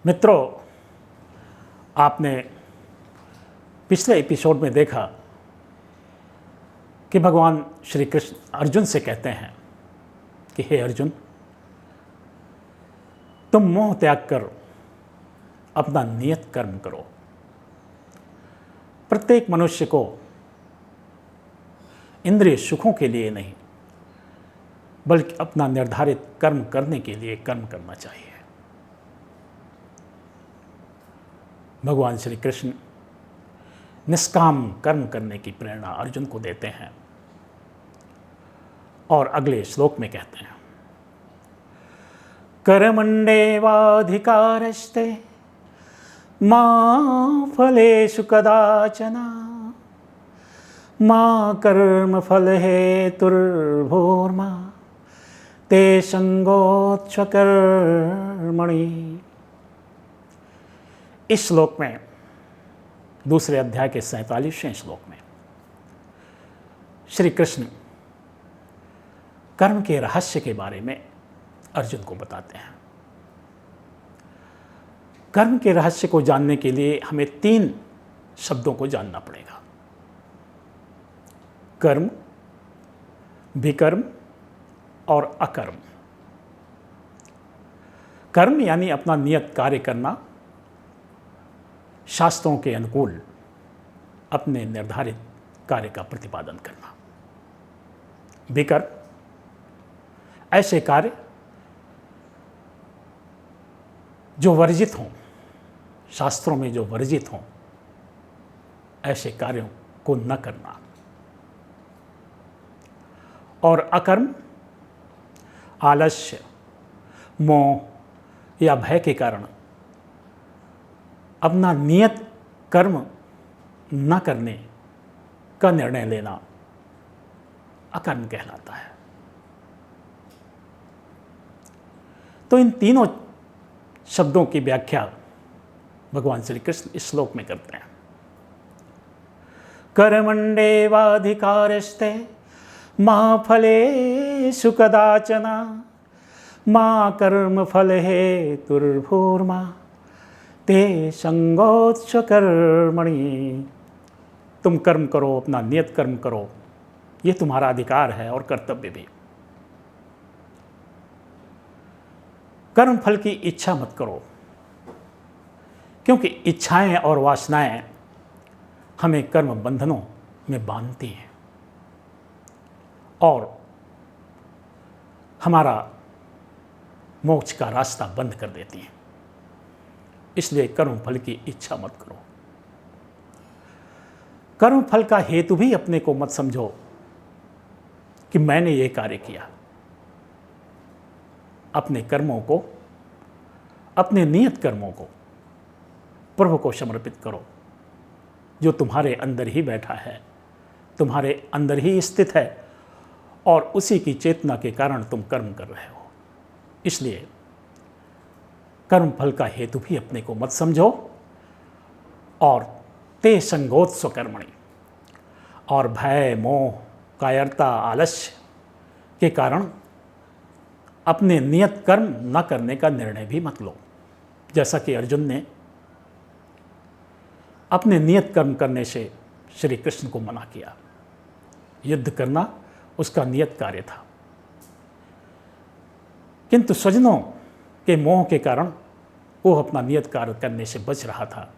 मित्रों, आपने पिछले एपिसोड में देखा कि भगवान श्री कृष्ण अर्जुन से कहते हैं कि हे अर्जुन, तुम मोह त्याग कर अपना नियत कर्म करो। प्रत्येक मनुष्य को इंद्रिय सुखों के लिए नहीं बल्कि अपना निर्धारित कर्म करने के लिए कर्म करना चाहिए। भगवान श्री कृष्ण निष्काम कर्म करने की प्रेरणा अर्जुन को देते हैं और अगले श्लोक में कहते हैं, कर्मण्येवाधिकारस्ते मा फलेषु कदाचन मा कर्म फल हेतुर्भूर्मा ते संगोत्स्वकर्मणि। इस श्लोक में, दूसरे अध्याय के 47वें श्लोक में, श्री कृष्ण कर्म के रहस्य के बारे में अर्जुन को बताते हैं। कर्म के रहस्य को जानने के लिए हमें 3 शब्दों को जानना पड़ेगा: कर्म, विकर्म और अकर्म। कर्म यानी अपना नियत कार्य करना, शास्त्रों के अनुकूल अपने निर्धारित कार्य का प्रतिपादन करना। विकर्म ऐसे कार्य जो वर्जित हों, शास्त्रों में जो वर्जित हों, ऐसे कार्यों को न करना। और अकर्म आलस्य, मोह या भय के कारण अपना नियत कर्म न करने का निर्णय लेना अकर्म कहलाता है। तो इन तीनों शब्दों की व्याख्या भगवान श्री कृष्ण इस श्लोक में करते हैं। कर्मण्येवाधिकारस्ते मा फलेषु कदाचन मा कर्म फल हेतुर्भूर्मा ते संगोत्स्वकर्मणि। तुम कर्म करो, अपना नियत कर्म करो, ये तुम्हारा अधिकार है और कर्तव्य भी। कर्म फल की इच्छा मत करो, क्योंकि इच्छाएं और वासनाएं हमें कर्म बंधनों में बांधती हैं और हमारा मोक्ष का रास्ता बंद कर देती हैं। इसलिए कर्म फल की इच्छा मत करो। कर्म फल का हेतु भी अपने को मत समझो कि मैंने ये कार्य किया। अपने कर्मों को, अपने नियत कर्मों को प्रभु को समर्पित करो, जो तुम्हारे अंदर ही बैठा है, तुम्हारे अंदर ही स्थित है और उसी की चेतना के कारण तुम कर्म कर रहे हो। इसलिए कर्म फल का हेतु भी अपने को मत समझो और ते संगोत्स्व कर्मणि, और भय, मोह, कायरता, आलस्य के कारण अपने नियत कर्म न करने का निर्णय भी मत लो। जैसा कि अर्जुन ने अपने नियत कर्म करने से श्री कृष्ण को मना किया। युद्ध करना उसका नियत कार्य था, किंतु स्वजनों के मोह के कारण वो अपना नियत कार्य करने से बच रहा था।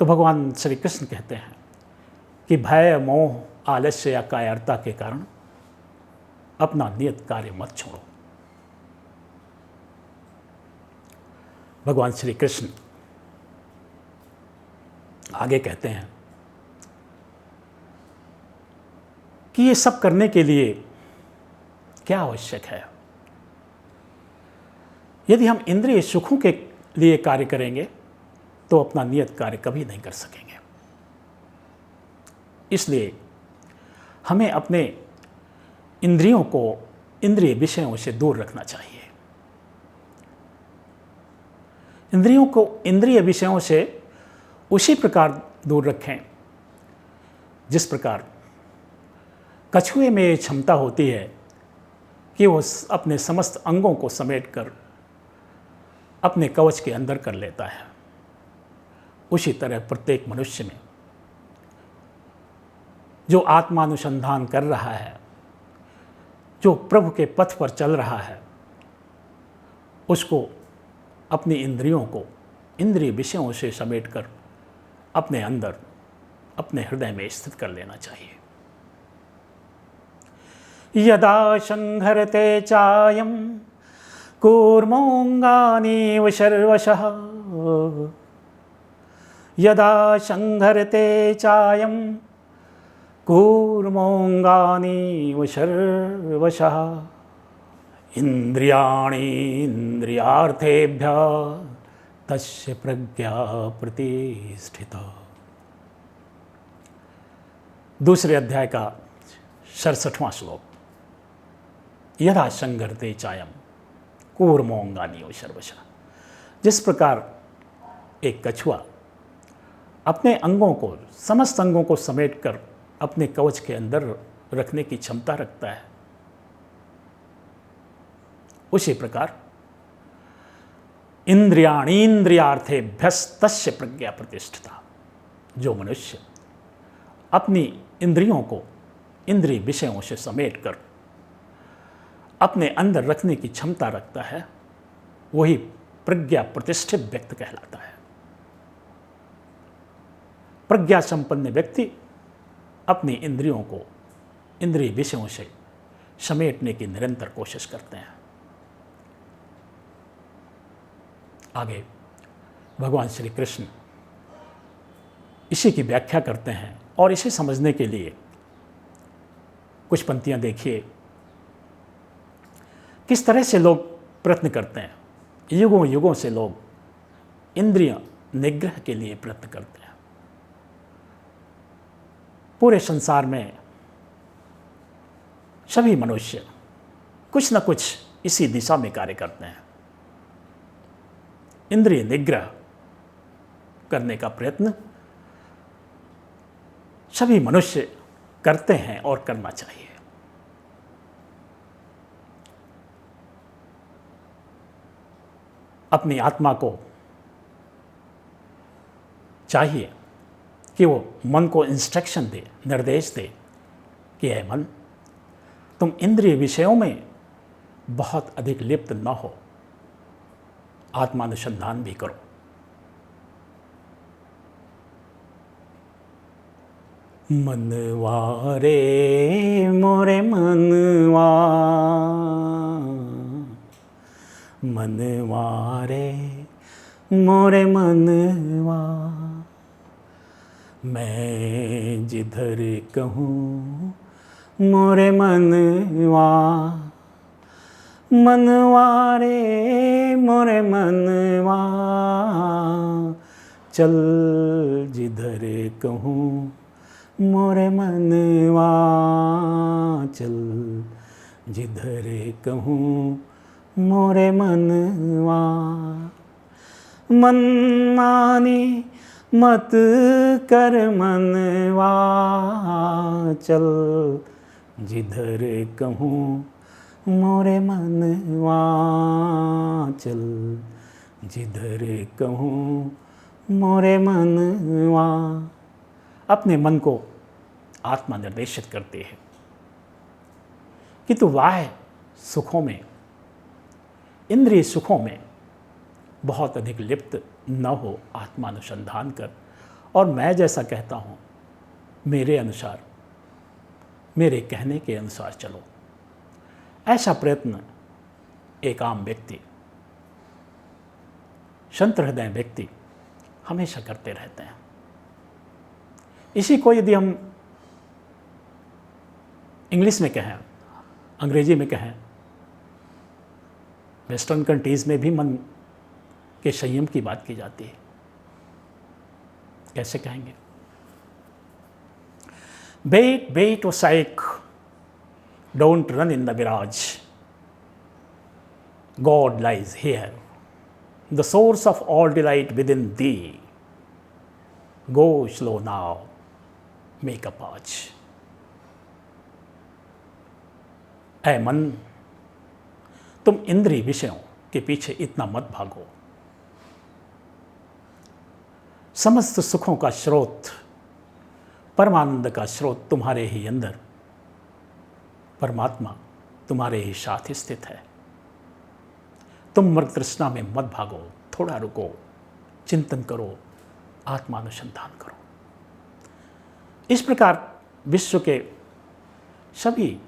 तो भगवान श्री कृष्ण कहते हैं कि भय, मोह, आलस्य या कायरता के कारण अपना नियत कार्य मत छोड़ो। भगवान श्री कृष्ण आगे कहते हैं कि ये सब करने के लिए क्या आवश्यक है। यदि हम इंद्रिय सुखों के लिए कार्य करेंगे तो अपना नियत कार्य कभी नहीं कर सकेंगे। इसलिए हमें अपने इंद्रियों को इंद्रिय विषयों से दूर रखना चाहिए। इंद्रियों को इंद्रिय विषयों से उसी प्रकार दूर रखें जिस प्रकार कछुए में ये क्षमता होती है कि वो अपने समस्त अंगों को समेटकर अपने कवच के अंदर कर लेता है, उसी तरह प्रत्येक मनुष्य में जो आत्मानुसंधान कर रहा है, जो प्रभु के पथ पर चल रहा है, उसको अपनी इंद्रियों को इंद्रिय विषयों से समेटकर अपने अंदर, अपने हृदय में स्थित कर लेना चाहिए। यदा संहरते चायं कूर्मोऽङ्गानीव सर्वशः, यदा संहरते चायं कूर्मोऽङ्गानीव सर्वशः, इंद्रियाणि इंद्रियार्थेभ्यः तस्य प्रज्ञा प्रतिष्ठिता। दूसरे अध्याय का 67वां श्लोक। यदा संहरते चायं कूर्मोऽङ्गानीव सर्वशः। जिस प्रकार एक कछुआ अपने अंगों को, समस्त अंगों को समेटकर अपने कवच के अंदर रखने की क्षमता रखता है, उसी प्रकार इंद्रियाणीन्द्रियार्थेभ्यस्तस्य प्रज्ञा प्रतिष्ठिता। जो मनुष्य अपनी इंद्रियों को इंद्रिय विषयों से समेटकर अपने अंदर रखने की क्षमता रखता है, वही प्रज्ञा प्रतिष्ठित व्यक्ति कहलाता है। प्रज्ञा संपन्न व्यक्ति अपनी इंद्रियों को इंद्रिय विषयों से समेटने की निरंतर कोशिश करते हैं। आगे भगवान श्री कृष्ण इसी की व्याख्या करते हैं, और इसे समझने के लिए कुछ पंक्तियां देखिए। किस तरह से लोग प्रयत्न करते हैं, युगों युगों से लोग इंद्रिय निग्रह के लिए प्रयत्न करते हैं। पूरे संसार में सभी मनुष्य कुछ न कुछ इसी दिशा में कार्य करते हैं। इंद्रिय निग्रह करने का प्रयत्न सभी मनुष्य करते हैं और करना चाहिए। अपनी आत्मा को चाहिए कि वो मन को इंस्ट्रक्शन दे, निर्देश दे कि है मन, तुम इंद्रिय विषयों में बहुत अधिक लिप्त न हो, आत्मानुसंधान भी करो। मनवा रे मोरे मनवा, मनवा रे मोरे मनवा, मैं जिधर कहूँ मोरे मनवा, मनवा रे मोरे मनवा, चल जिधर कहूँ मोरे मनवा, चल जिधर कहूँ मोरे मनवा, मन माने मत कर मनवा, चल जिधर कहूँ मोरे मनवा, चल जिधर कहूँ मोरे मनवा। अपने मन को आत्मा निर्देशित करती है कि तू वाह सुखों में, इंद्रिय सुखों में बहुत अधिक लिप्त न हो, आत्मानुसंधान कर, और मैं जैसा कहता हूँ मेरे अनुसार, मेरे कहने के अनुसार चलो। ऐसा प्रयत्न एक आम व्यक्ति, संत हृदय व्यक्ति हमेशा करते रहते हैं। इसी को यदि हम इंग्लिश में कहें, अंग्रेजी में कहें, वेस्टर्न कंट्रीज में भी मन के संयम की बात की जाती है। कैसे कहेंगे? Wait, wait, O Shaikh, don't run in the mirage. God lies here, the source of all delight within thee. Go slow now, make a pause. ऐ मन, तुम इंद्रिय विषयों के पीछे इतना मत भागो, समस्त सुखों का स्रोत, परमानंद का स्रोत तुम्हारे ही अंदर, परमात्मा तुम्हारे ही साथ स्थित है। तुम मृग तृष्णा में मत भागो, थोड़ा रुको, चिंतन करो, आत्मानुसंधान करो। इस प्रकार विश्व के सभी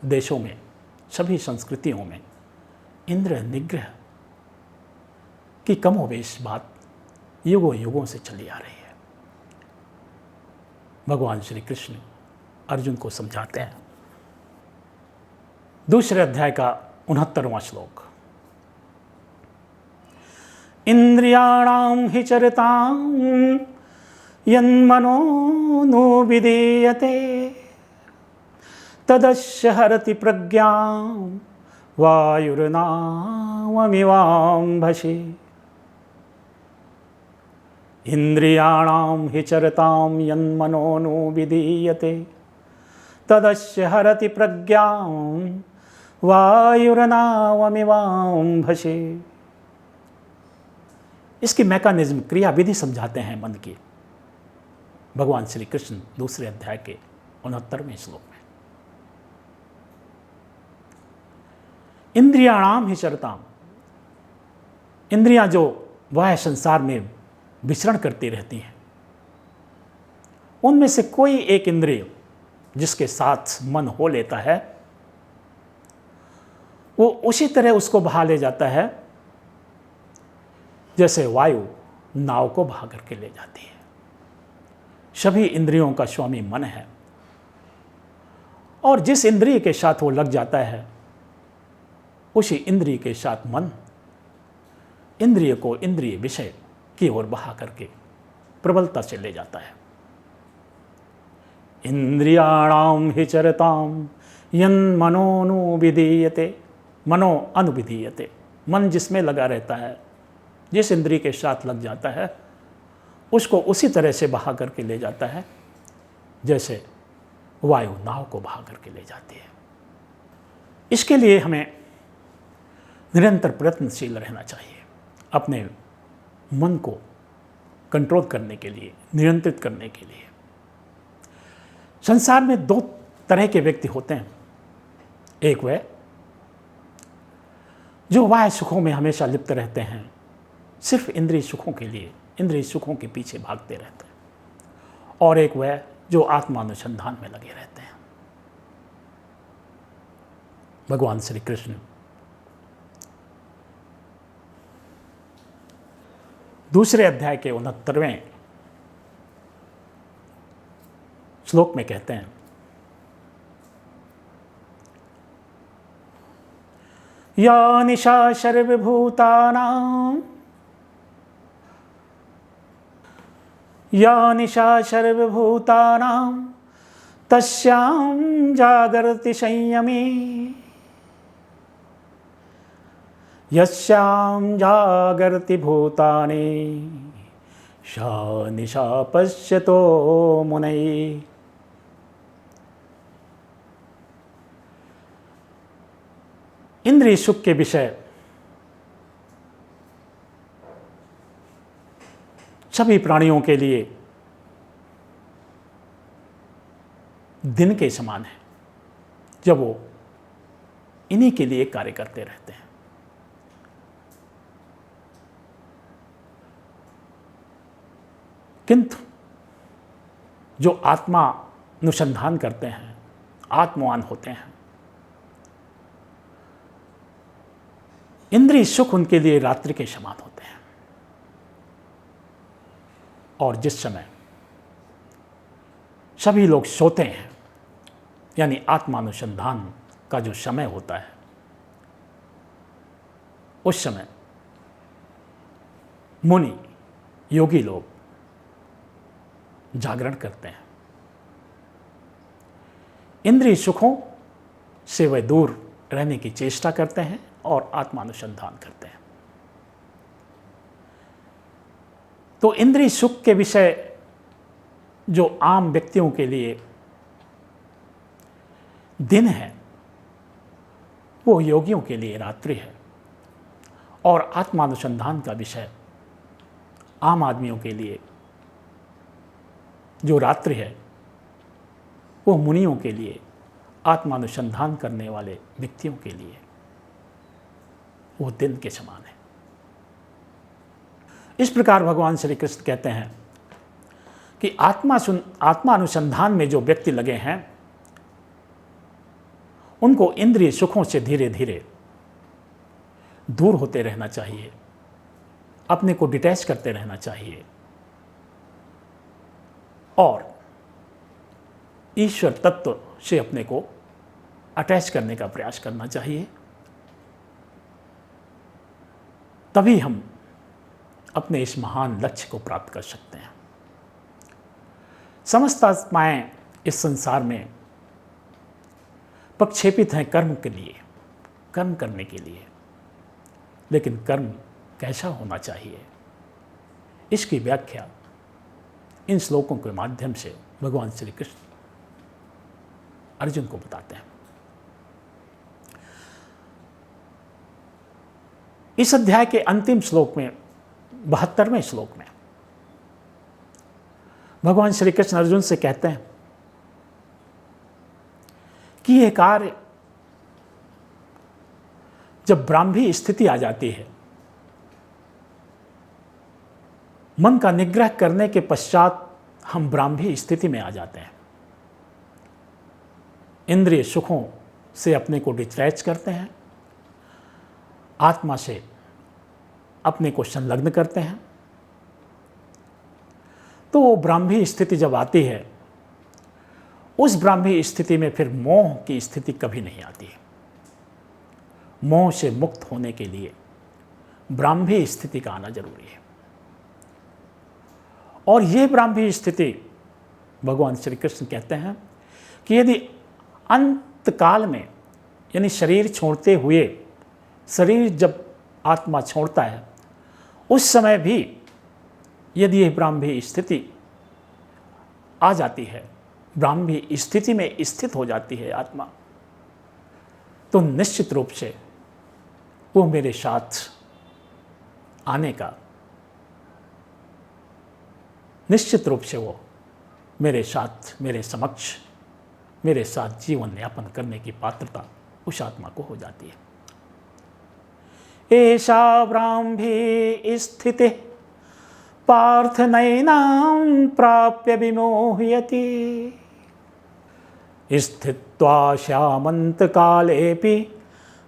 देशों में, सभी संस्कृतियों में इंद्र निग्रह की कमोबेश बात युगों युगों से चली आ रही है। भगवान श्री कृष्ण अर्जुन को समझाते हैं। दूसरे अध्याय का 69वां श्लोक। इंद्रियाणां हि चरतां यन्मनो नो विधीयते तदस्य हरति प्रज्ञां वायुर्नावमिवाम्भसि। इंद्रियाणां हि चरतां यन्मनो नो विधीयते तदस्य हरति प्रज्ञां वायुर्नावमिवाम्भसि। इसकी मैकेनिज्म, क्रिया विधि समझाते हैं मन की भगवान श्री कृष्ण दूसरे अध्याय के 69वें श्लोक में। इंद्रियाणाम ही चरताम, इंद्रियां जो वह संसार में विचरण करती रहती हैं, उनमें से कोई एक इंद्रिय जिसके साथ मन हो लेता है, वो उसी तरह उसको बहा ले जाता है जैसे वायु नाव को बहा करके ले जाती है। सभी इंद्रियों का स्वामी मन है, और जिस इंद्रिय के साथ वो लग जाता है, उसी इंद्रिय के साथ मन इंद्रिय को इंद्रिय विषय की ओर बहा करके प्रबलता से ले जाता है। इंद्रियाणाम हि चरताम यन्मनो नु विधीयते, मनो अनुविधीयते, मन जिसमें लगा रहता है, जिस इंद्रिय के साथ लग जाता है, उसको उसी तरह से बहा करके ले जाता है जैसे वायु नाव को बहा करके ले जाती है। इसके लिए हमें निरंतर प्रयत्नशील रहना चाहिए, अपने मन को कंट्रोल करने के लिए, नियंत्रित करने के लिए। संसार में दो तरह के व्यक्ति होते हैं। एक वह जो वाह्य सुखों में हमेशा लिप्त रहते हैं, सिर्फ इंद्रिय सुखों के लिए, इंद्रिय सुखों के पीछे भागते रहते हैं, और एक वह जो आत्मानुसंधान में लगे रहते हैं। भगवान श्री कृष्ण दूसरे अध्याय के 69वें श्लोक में कहते हैं, या निशा सर्वभूतानां, या निशा सर्वभूतानां तस्यां जागर्ति संयमी, यस्यां जागर्ति भूतानि सा निशा पश्यतो मुनैः। इंद्रिय सुख के विषय सभी प्राणियों के लिए दिन के समान है, जब वो इन्हीं के लिए कार्य करते रहते हैं। किंतु जो आत्मा अनुसंधान करते हैं, आत्मवान होते हैं, इंद्रिय सुख उनके लिए रात्रि के समान होते हैं। और जिस समय सभी लोग सोते हैं, यानी आत्मानुसंधान का जो समय होता है, उस समय मुनि योगी लोग जागरण करते हैं। इंद्रिय सुखों से वे दूर रहने की चेष्टा करते हैं और आत्मानुसंधान करते हैं। तो इंद्रिय सुख के विषय जो आम व्यक्तियों के लिए दिन है, वो योगियों के लिए रात्रि है, और आत्मानुसंधान का विषय आम आदमियों के लिए जो रात्रि है वो मुनियों के लिए, आत्मानुसंधान करने वाले व्यक्तियों के लिए वो दिन के समान है। इस प्रकार भगवान श्री कृष्ण कहते हैं कि आत्मा अनुसंधान में जो व्यक्ति लगे हैं उनको इंद्रिय सुखों से धीरे धीरे दूर होते रहना चाहिए, अपने को डिटैच करते रहना चाहिए और ईश्वर तत्व से अपने को अटैच करने का प्रयास करना चाहिए। तभी हम अपने इस महान लक्ष्य को प्राप्त कर सकते हैं। समस्त आत्माएं इस संसार में प्रक्षेपित हैं कर्म के लिए, कर्म करने के लिए, लेकिन कर्म कैसा होना चाहिए इसकी व्याख्या इन श्लोकों के माध्यम से भगवान श्री कृष्ण अर्जुन को बताते हैं। इस अध्याय के अंतिम श्लोक में 72वें श्लोक में भगवान श्री कृष्ण अर्जुन से कहते हैं कि यह कार्य जब ब्राह्मी स्थिति आ जाती है, मन का निग्रह करने के पश्चात हम ब्राह्मी स्थिति में आ जाते हैं, इंद्रिय सुखों से अपने को डिटैच करते हैं, आत्मा से अपने को संलग्न करते हैं। तो वो ब्राह्मी स्थिति जब आती है, उस ब्राह्मी स्थिति में फिर मोह की स्थिति कभी नहीं आती है। मोह से मुक्त होने के लिए ब्राह्मी स्थिति का आना जरूरी है। और यह ब्राह्मी स्थिति भगवान श्री कृष्ण कहते हैं कि यदि अंत काल में, यानी शरीर छोड़ते हुए, शरीर जब आत्मा छोड़ता है उस समय भी यदि यह ब्राह्मी स्थिति आ जाती है, ब्राह्मी स्थिति में स्थित हो जाती है आत्मा, तो निश्चित रूप से वो मेरे साथ आने का, निश्चित रूप से वो मेरे साथ, मेरे समक्ष, मेरे साथ जीवन यापन करने की पात्रता उस आत्मा को हो जाती है। एषा ब्राह्मी स्थिति पार्थ नैनां प्राप्य विमोहयति स्थित्वा श्यामंत कालेपि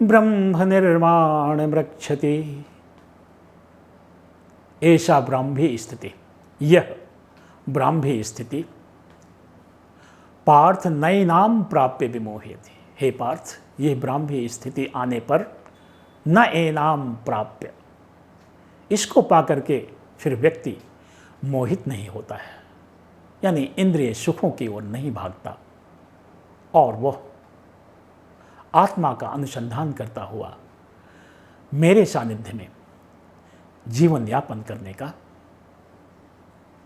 ब्रह्म निर्माण मृक्षति। ऐसा ब्राह्मी स्थिति, यह ब्राह्मी स्थिति पार्थ नैनां प्राप्य विमोहयति। हे पार्थ, यह ब्राह्मी स्थिति आने पर न एनाम प्राप्य, इसको पाकर के फिर व्यक्ति मोहित नहीं होता है, यानी इंद्रिय सुखों की ओर नहीं भागता और वह आत्मा का अनुसंधान करता हुआ मेरे सानिध्य में जीवन यापन करने का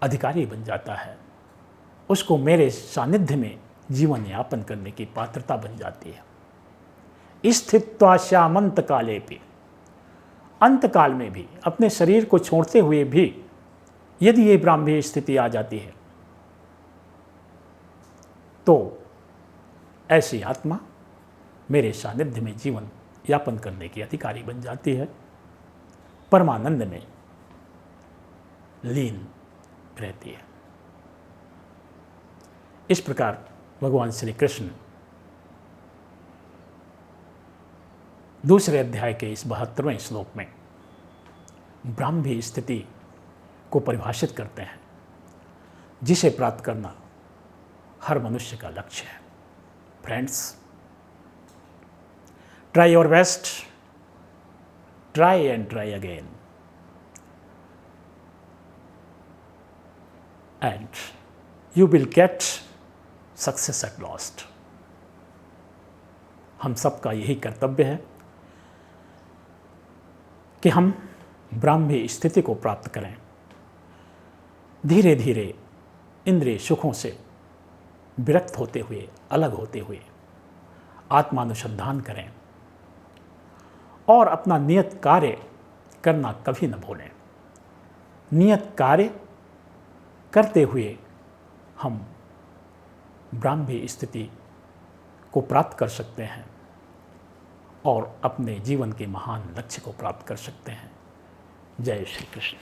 अधिकारी बन जाता है। उसको मेरे सानिध्य में जीवन यापन करने की पात्रता बन जाती है। स्थित्वा श्यामंत काले भी, अंत काल में भी, अपने शरीर को छोड़ते हुए भी यदि ये ब्राह्मी स्थिति आ जाती है तो ऐसी आत्मा मेरे सानिध्य में जीवन यापन करने की अधिकारी बन जाती है, परमानंद में लीन रहती है। इस प्रकार भगवान श्री कृष्ण दूसरे अध्याय के इस 72वें श्लोक में ब्राह्मी स्थिति को परिभाषित करते हैं, जिसे प्राप्त करना हर मनुष्य का लक्ष्य है। Friends, try your best, try and try again, and you will get success at last. हम सबका यही कर्तव्य है कि हम ब्राह्मी स्थिति को प्राप्त करें, धीरे धीरे इंद्रिय सुखों से विरक्त होते हुए, अलग होते हुए आत्मानुसंधान करें और अपना नियत कार्य करना कभी न भूलें। नियत कार्य करते हुए हम ब्राह्मी स्थिति को प्राप्त कर सकते हैं और अपने जीवन के महान लक्ष्य को प्राप्त कर सकते हैं। जय श्री कृष्ण।